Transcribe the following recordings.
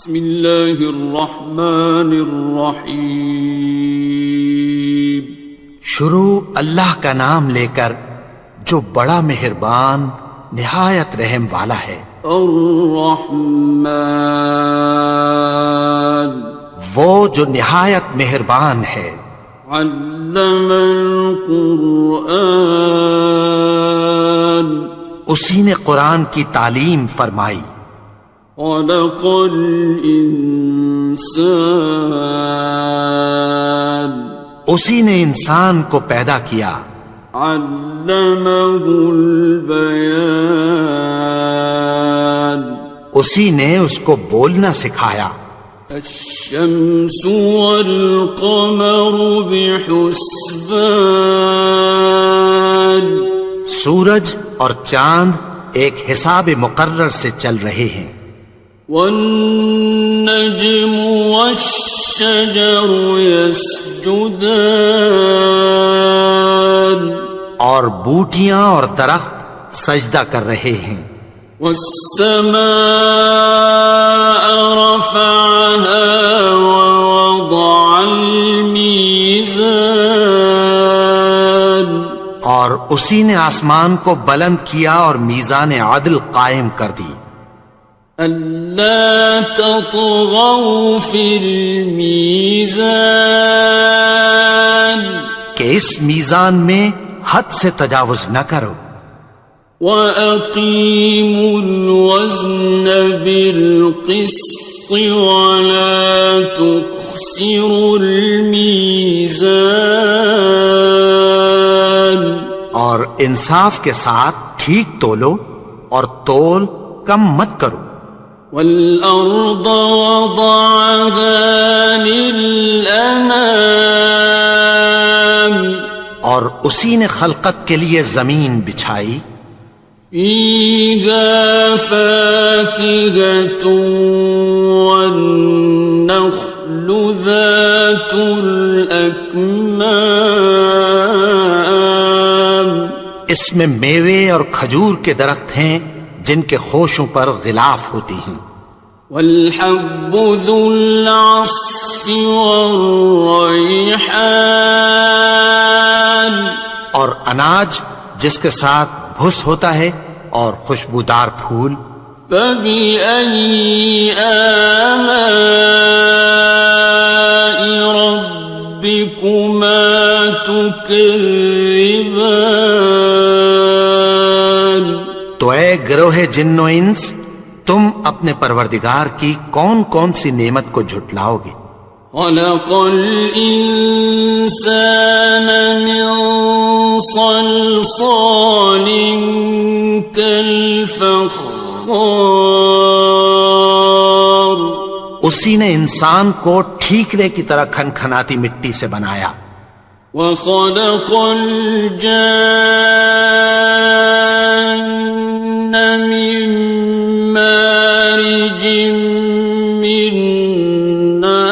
بسم اللہ الرحمن الرحیم. شروع اللہ کا نام لے کر جو بڑا مہربان نہایت رحم والا ہے. الرحمن وہ جو نہایت مہربان ہے. علم القرآن اسی نے قرآن کی تعلیم فرمائی. خلق الانسان اسی نے انسان کو پیدا کیا. علمہ البیان اسی نے اس کو بولنا سکھایا. الشمس والقمر بحسبان سورج اور چاند ایک حساب مقرر سے چل رہے ہیں. والنجم والشجر يسجدان اور بوٹیاں اور درخت سجدہ کر رہے ہیں. والسماء رفعها ووضع الميزان اور اسی نے آسمان کو بلند کیا اور میزان عدل قائم کر دی. ألا تطغوا في الميزان کہ اس میزان میں حد سے تجاوز نہ کرو. وَأَقِيمُوا الْوَزْنَ بِالْقِسْطِ وَلَا تُخْسِرُوا الْمِيزَانَ اور انصاف کے ساتھ ٹھیک تولو اور تول کم مت کرو. وَالْأَرْضَ وَضَعَهَا لِلْأَنَامِ اور اسی نے خلقت کے لیے زمین بچھائی. فِيهَا فَاكِهَةٌ وَالنَّخْلُ ذَاتُ الْأَكْمَامِ اس میں میوے اور کھجور کے درخت ہیں جن کے خوشوں پر غلاف ہوتی ہیں. وَالْحَبُّ ذُو الْعَصْفِ وَالرَّيْحَانِ اور اناج جس کے ساتھ بھس ہوتا ہے اور خوشبودار پھول. فَبِأَيِّ آلَاءِ رَبِّكُمَا تُكَذِّبَانِ تو اے گروہ جن و انس تم اپنے پروردگار کی کون کون سی نعمت کو جھٹلاؤ گے. خَلَقَ الْإِنسَانَ مِنْ صَلْصَالٍ كَالْفَخَّارِ اسی نے انسان کو ٹھیکرے کی طرح کھنکھناتی مٹی سے بنایا. وَخَلَقَ الْجَانَّ مِن مَّارِجٍ مِّن نَّارٍ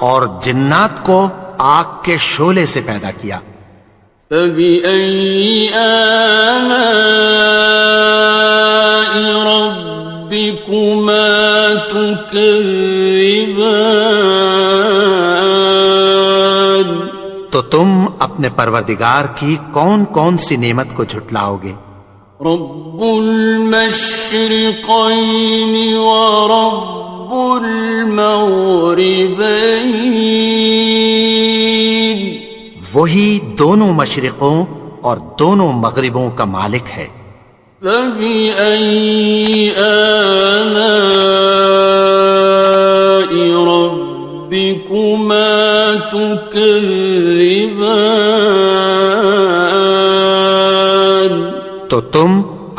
اور جنات کو آگ کے شعلے سے پیدا کیا. فَبِأَيِّ آلَاءِ رَبِّكُمَا تُكَذِّبَانِ تو تم اپنے پروردگار کی کون کون سی نعمت کو جھٹلاؤ گے. رب المشرقین ورب المغربین وہی دونوں مشرقوں اور دونوں مغربوں کا مالک ہے. فَبِأَيِّ آلَاءِ رَبِّكُمَا تُكَذِّبَانِ تو تم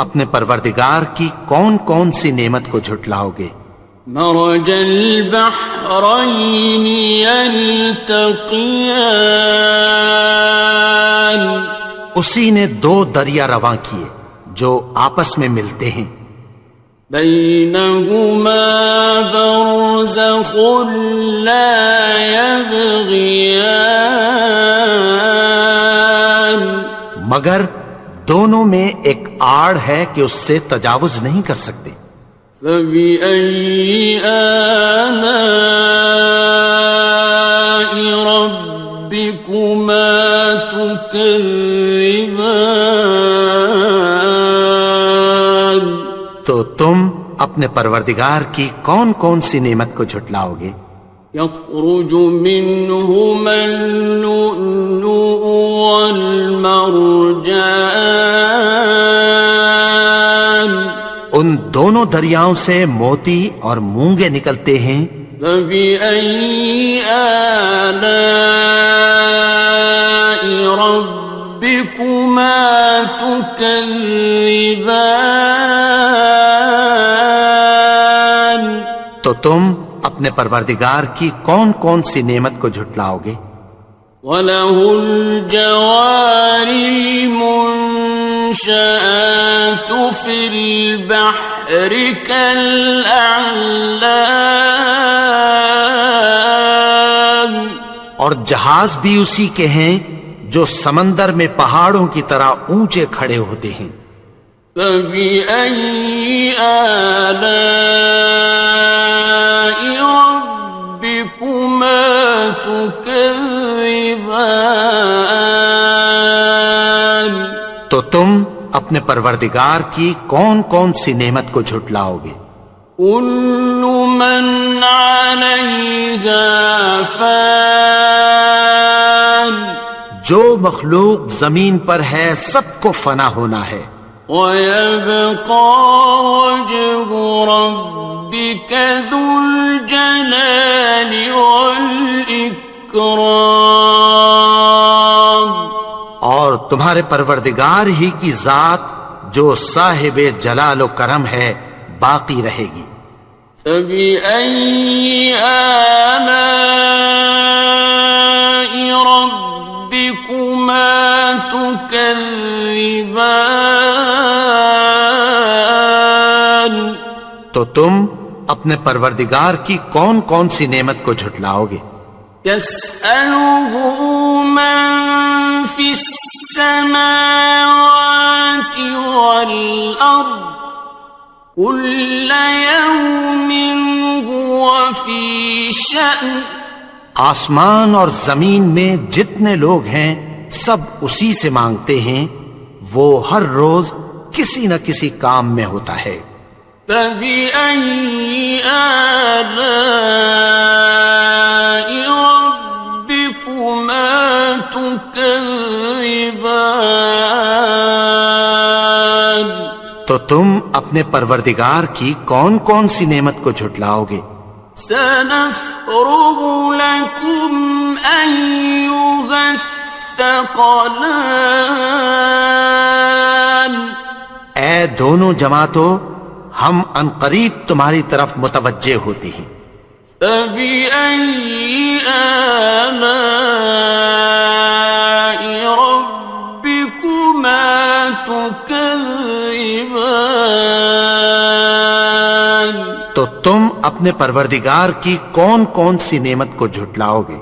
اپنے پروردگار کی کون کون سی نعمت کو جھٹلاؤ گے. مرج البحرین یلتقیان اسی نے دو دریا رواں کیے جو آپس میں ملتے ہیں. بینہما برزخ لا یبغیان مگر دونوں میں ایک آڑ ہے کہ اس سے تجاوز نہیں کر سکتے۔ فبأي آلاء ربكما تكذبان؟ تو تم اپنے پروردگار کی کون کون سی نعمت کو جھٹلاؤ گے؟ يخرج منهما اللؤلؤ والمرجان، ان دونوں دریاؤں سے موتی اور مونگے نکلتے ہیں۔ فبأي آلاء ربكما تكذبان؟ تو تم اپنے پروردگار کی کون کون سی نعمت کو جھٹلاؤ گے؟ وَلَهُ الْجَوَارِ الْمُنشَآتُ فِي الْبَحْرِ كَالْأَعْلَامِ، اور جہاز بھی اسی کے ہیں جو سمندر میں پہاڑوں کی طرح اونچے کھڑے ہوتے ہیں۔ فَبِأَيِّ آلَاءِ رَبِّكُمَا تُكَذِّبَانِ؟ تو تم اپنے پروردگار کی کون کون سی نعمت کو جھٹلاؤ گے؟ كُلُّ مَنْ عَلَيْهَا فَانٍ، جو مخلوق زمین پر ہے سب کو فنا ہونا ہے۔ وَيَبْقَى وَجْهُ رَبِّكَ ذُو الْجَلَالِ وَالْإِكْرَامِ، اور تمہارے پروردگار ہی کی ذات جو صاحب جلال و کرم ہے باقی رہے گی۔ فَبِأَيِّ آلَاءِ رَبِّكُمَا تُكَذِّبَانِ؟ تو تم اپنے پروردگار کی کون کون سی نعمت کو جھٹلاؤ گے؟ يَسْأَلُهُ مَن فِي السَّمَاوَاتِ وَالْأَرْضِ كُلَّ يَوْمٍ هُوَ فِي شَأْنٍ، آسمان اور زمین میں جتنے لوگ ہیں سب اسی سے مانگتے ہیں، وہ ہر روز کسی نہ کسی کام میں ہوتا ہے۔ فَبِأَيِّ آلَاءِ رَبِّكُمَا تُكَذِّبَانِ؟ تو تم اپنے پروردگار کی کون کون سی نعمت کو جھٹلاؤ گے؟ سَنَفْرُغُ لَكُمْ أَيُّهَ الثَّقَلَانِ، اے دونوں جماعتوں، ہم عنقریب تمہاری طرف متوجہ ہوتے ہیں۔ فَبِأَيِّ آلَاءِ رَبِّكُمَا تُكَذِّبَانِ؟ تو تم اپنے پروردگار کی کون کون سی نعمت کو جھٹلاؤ گے؟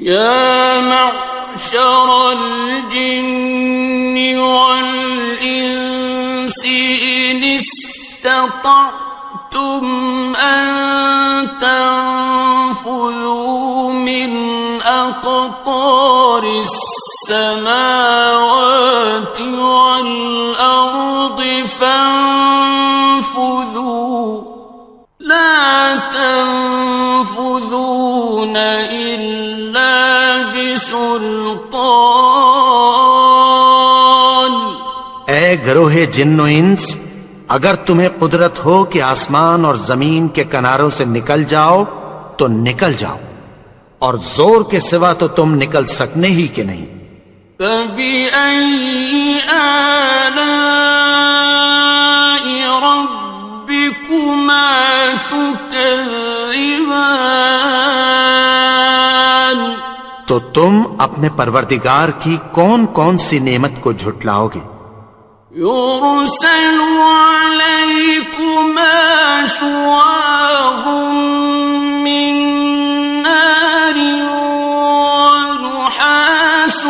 يَا مَعْشَرَ الْجِنِّ وَالْإِنسِ إِنِ اسْتَطَعْتُمْ أَن تَنفُذُوا مِنْ أَقْطَارِ السَّمَاوَاتِ وَالْأَرْضِ فَانفُذُوا لَا تَنفُذُونَ إِلَّا بِسُلْطَانٍ۔ اے گروہ جن و انس، اگر تمہیں قدرت ہو کہ آسمان اور زمین کے کناروں سے نکل جاؤ تو نکل جاؤ، اور زور کے سوا تو تم نکل سکنے ہی کہ نہیں۔ فَبِأَيِّ آلَاءِ رَبِّكُمَا تُكَذِّبَانِ؟ تو تم اپنے پروردگار کی کون کون سی نعمت کو جھٹلاؤ گے؟ يُرْسَلُ عَلَيْكُمَا شُوَاظٌ مِّن نَّارٍ وَنُحَاسٌ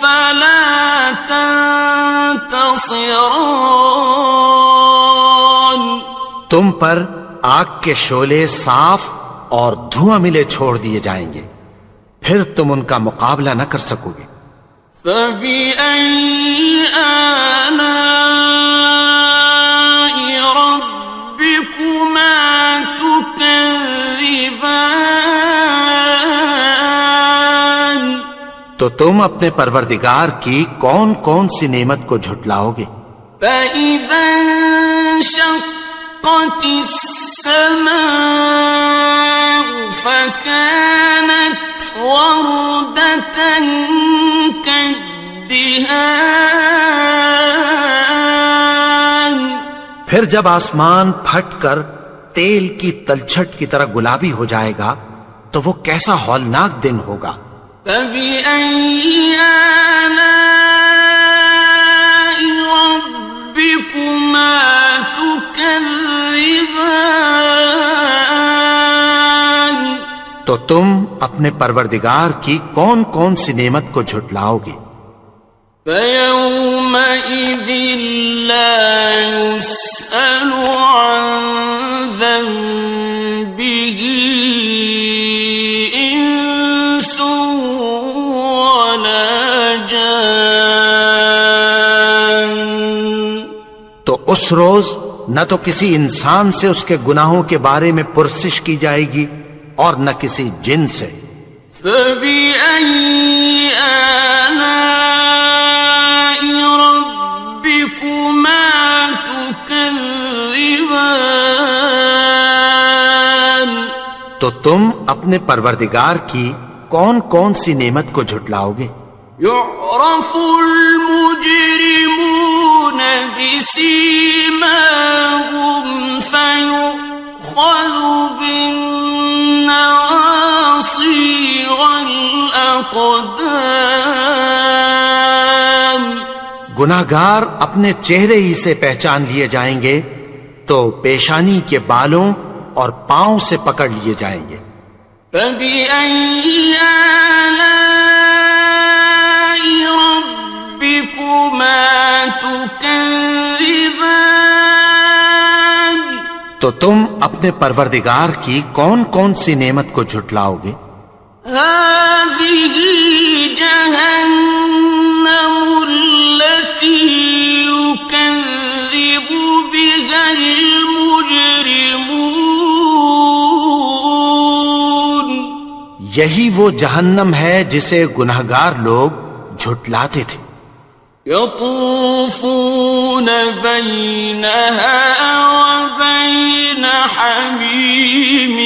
فَلَا تَنتَصِرَانِ؟ ناصران. تم پر آگ کے شعلے صاف اور دھواں ملے چھوڑ دیے جائیں گے، پھر تم ان کا مقابلہ نہ کر سکو گے۔ فَبِأَيِّ آلَاءِ رَبِّكُمَا تُكَذِّبَانِ. تو تم اپنے پروردگار کی کون کون سی نعمت کو جھٹلاؤ گے؟ فَإِذَا انشَقَّتِ السَّمَاءُ فَكَانَتْ وَرْدَةً كَالدِّهَانِ. پھر جب آسمان پھٹ کر تیل کی تلچھٹ کی طرح گلابی ہو جائے گا تو وہ کیسا ہولناک دن ہوگا۔ فَبِأَيِّ آلَاءِ رَبِّكُمَا تُكَذِّبَانِ. تو تم اپنے پروردگار کی کون کون سی نعمت کو جھٹلاؤ گے؟ فَيَوْمَئِذٍ لَا يُسْأَلُ عَنْ ذَنبِهِ إِنسٌ وَلَا جَانٌ. تو اس روز نہ تو کسی انسان سے اس کے گناہوں کے بارے میں پرسش کی جائے گی اور نہ کسی جن سے۔ فَبِأَيِّ آلَاءِ رَبِّكُمَا تُكَذِّبَانِ. تو تم اپنے پروردگار کی کون کون سی نعمت کو جھٹلاؤ گے؟ يُعْرَفُ الْمُجْرِمُونَ بِسِيمَاهُمْ فَيُؤْخَذُ بِالنَّوَاصِي وَالْأَقْدَامِ. گناہگار اپنے چہرے ہی سے پہچان لیے جائیں گے تو پیشانی کے بالوں اور پاؤں سے پکڑ لیے جائیں گے۔ فَبِأَيِّ آلَاءِ رَبِّكُمَا تُكَذِّبَانِ. تو تم اپنے پروردگار کی کون کون سی نعمت کو جھٹلاؤ گے؟ هَذِهِ جَهَنَّمُ الَّتِي يُكَذِّبُ بِهَا الْمُجْرِمُونَ. یہی وہ جہنم ہے جسے گناہگار لوگ جھٹلاتے تھے۔ يَطُوفُونَ بَيْنَهَا وَبَيْنَ حَمِيمٍ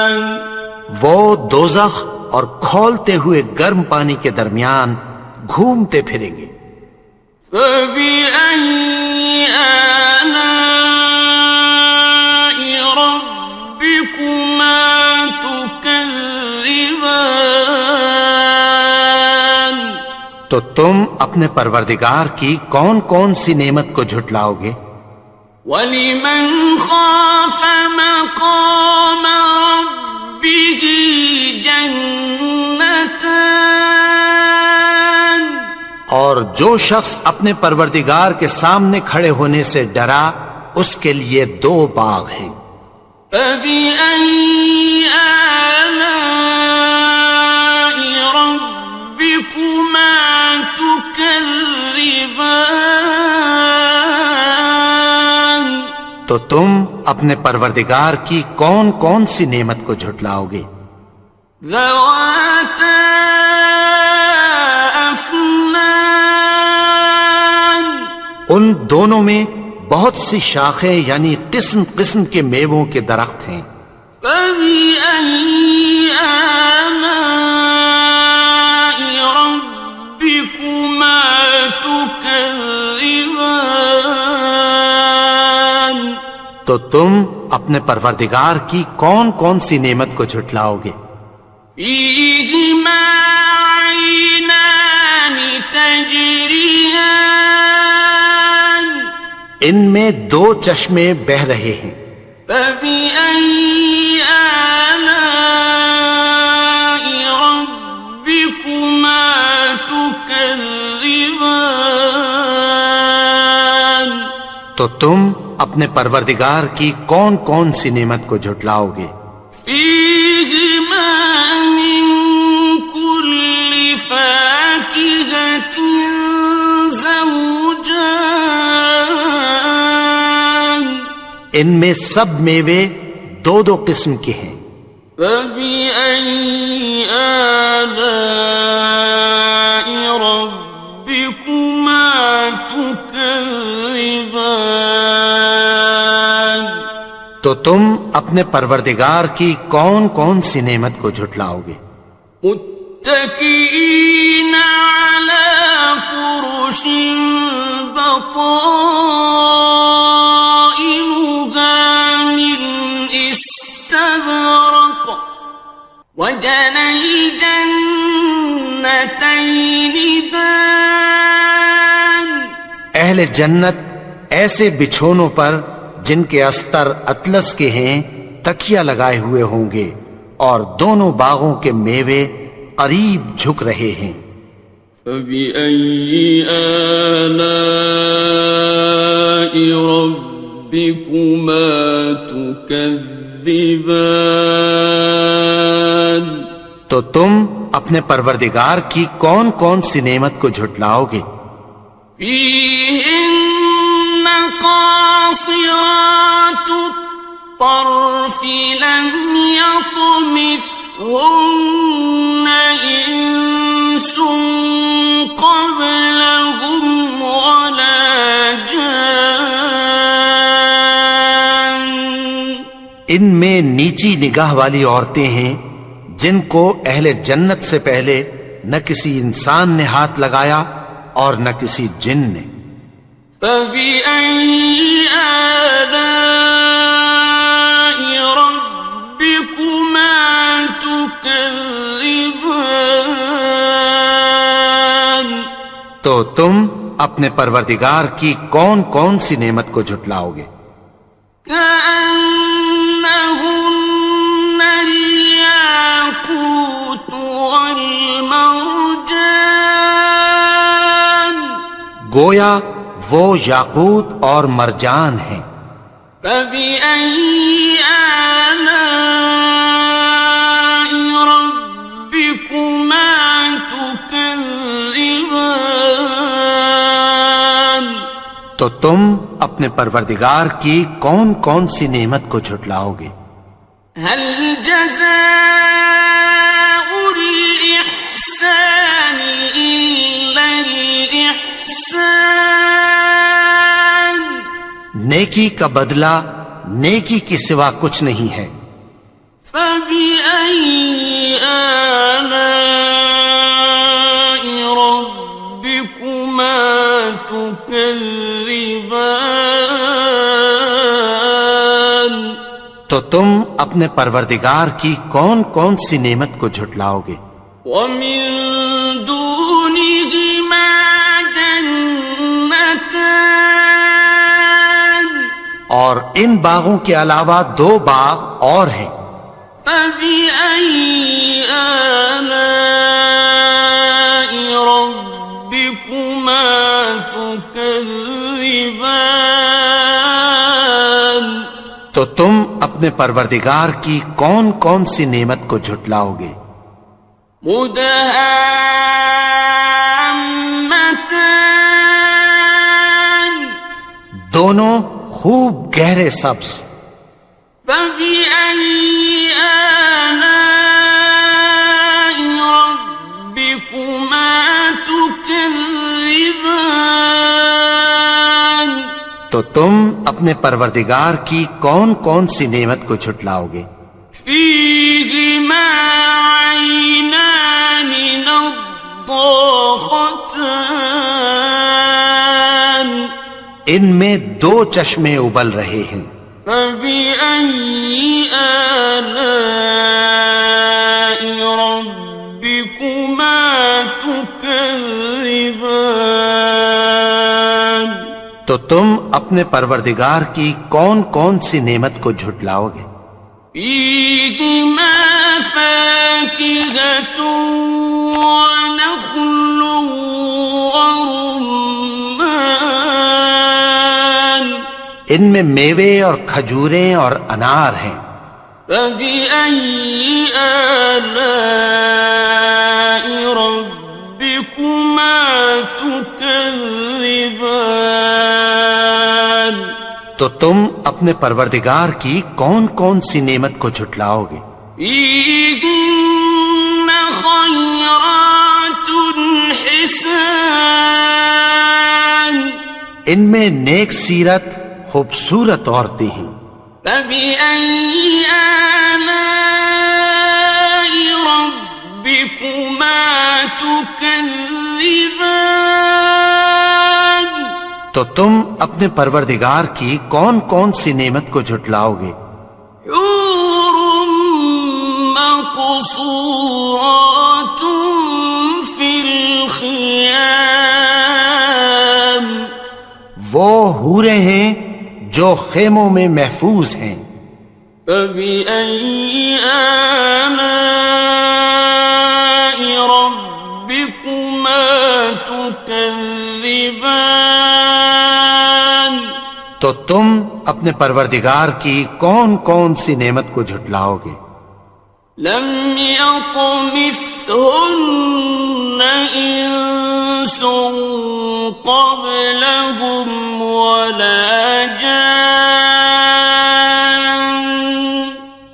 آنٍ. وہ دوزخ اور کھولتے ہوئے گرم پانی کے درمیان گھومتے پھریں گے۔ فَبِأَيِّ آلَاءِ رَبِّكُمَا تُكَذِّبَانِ. تو تم اپنے پروردگار کی کون کون سی نعمت کو جھٹلاؤ گے؟ وَلِمَنْ خَافَ مَقَامَ رَبِّهِ جَنَّتَانِ. اور جو شخص اپنے پروردگار کے سامنے کھڑے ہونے سے ڈرا اس کے لیے 2 باغ ہیں۔ فَبِأَيِّ آلَاءِ رَبِّكُمَا تُكَذِّبَانِ. تو تم اپنے پروردگار کی کون کون سی نعمت کو جھٹلاؤ گے؟ ذَوَاتَا أَفْنَانٍ. ان دونوں میں بہت سی شاخیں یعنی قسم قسم کے میووں کے درخت ہیں۔ فَبِأَيِّ آلَاءِ رَبِّكُمَا تُكَذِّبَانِ. تو تم اپنے پروردگار کی کون کون سی نعمت کو جھٹلاؤ گے؟ فِيهِمَا عَيْنَانِ تَجْرِيَانِ. ان میں 2 چشمے بہ رہے ہیں۔ فَبِأَيِّ آلَاءِ رَبِّكُمَا تُكَذِّبَانِ. تو تم اپنے پروردگار کی کون کون سی نعمت کو جھٹلاؤ گے؟ فیہما من کل فاکہۃ زوجان، ان میں سب میوے دو دو قسم کے ہیں۔ فبأي آلاء ربكما تكذبان، تو تم اپنے پروردگار کی کون کون سی نعمت کو جھٹلاؤ گے؟ متكئين على فرش بطائنها من استبرق، وجنى الجنتين دان، اہل جنت ایسے بچھونوں پر جن کے استر اطلس کے ہیں تکیہ لگائے ہوئے ہوں گے، اور دونوں باغوں کے میوے قریب جھک رہے ہیں۔ فبأي آلاء ربكما تكذبان، تو تم اپنے پروردگار کی کون کون سی نعمت کو جھٹلاؤ گے؟ فيهن قاصرات الطرف لم يطمثهن إنس قبلهم ولا جان، ان میں نیچی نگاہ والی عورتیں ہیں جن کو اہل جنت سے پہلے نہ کسی انسان نے ہاتھ لگایا اور نہ کسی جن نے۔ فبأي آلاء ربكما تكذبان، تو تم اپنے پروردگار کی کون کون سی نعمت کو جھٹلاؤ گے؟ كأنهن الياقوت والمرجان، گویا وہ یاقوت اور مرجان ہیں۔ فبأي آلاء ربكما تكذبان، تو تم اپنے پروردگار کی کون کون سی نعمت کو جھٹلاؤ گے؟ هل جزاء الإحسان إلا الإحسان، نیکی کا بدلہ نیکی کے سوا کچھ نہیں ہے۔ فبأي آلاء ربكما تكذبان، تو تم اپنے پروردگار کی کون کون سی نعمت کو جھٹلاؤ گے؟ ومن دونهما جنتان، اور ان باغوں کے علاوہ دو باغ اور ہیں۔ فبأي آلاء ربكما تكذبان، تو تم اپنے پروردگار کی کون کون سی نعمت کو جھٹلاؤ گے؟ مدهامتان، دونوں خوب گہرے سبز۔ فبأي آلاء ربكما تكذبان، تو تم اپنے پروردگار کی کون کون سی نعمت کو جھٹلاؤ گے؟ فيهما عينان نضاختان، ان میں دو چشمے ابل رہے ہیں۔ فبأي آلاء ربكما تكذبان، تو تم اپنے پروردگار کی کون کون سی نعمت کو جھٹلاؤ گے؟ فيهما فاكهة ونخل ورمان، ان میں میوے اور کھجوریں اور انار ہیں۔ فبأي آلاء ربكما تكذبان؟ تو تم اپنے پروردگار کی کون کون سی نعمت کو جھٹلاؤ گے؟ فيهن خيرات حسان، ان میں نیک سیرت خوبصورت عورتیں ہیں۔ فبأي آلاء ربكما تكذبان؟ تو تم اپنے پروردگار کی کون کون سی نعمت کو جھٹلاؤ گے؟ حور مقصورات في الخيام، وہ حوریں ہیں جو خیموں میں محفوظ ہیں۔ فبأي آلاء ربكما تكذبان؟ تو تم اپنے پروردگار کی کون کون سی نعمت کو جھٹلاؤ گے؟ لم يطمثهن إنس قبلهم ولا جان،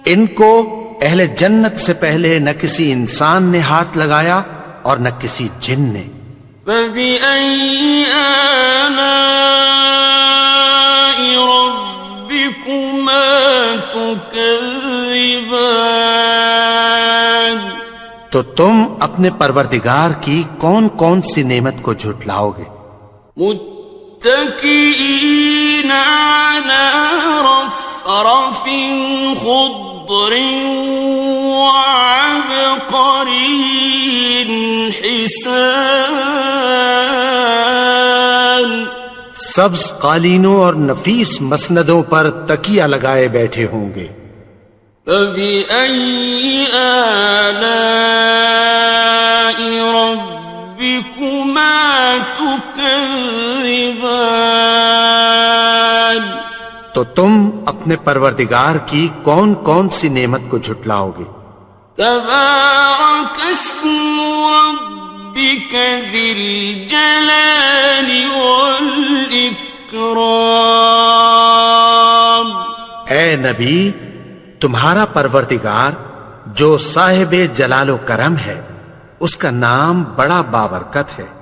ان کو اہل جنت سے پہلے نہ کسی انسان نے ہاتھ لگایا اور نہ کسی جن نے۔ فبأي آلاء ربكما تكذبان؟ تو تم اپنے پروردگار کی کون کون سی نعمت کو جھٹلاؤ گے؟ متكئين على رفرف خضر وعبقري حسان، سبز قالینوں اور نفیس مسندوں پر تکیہ لگائے بیٹھے ہوں گے۔ فبأي آلاء ربكما تكذبان؟ تو تم اپنے پروردگار کی کون کون سی نعمت کو جھٹلاؤ گے؟ تبارك اسم ربك ذي الجلال والإكرام۔ اے نبی، تمہارا پروردگار جو صاحب جلال و کرم ہے، اس کا نام بڑا بابرکت ہے۔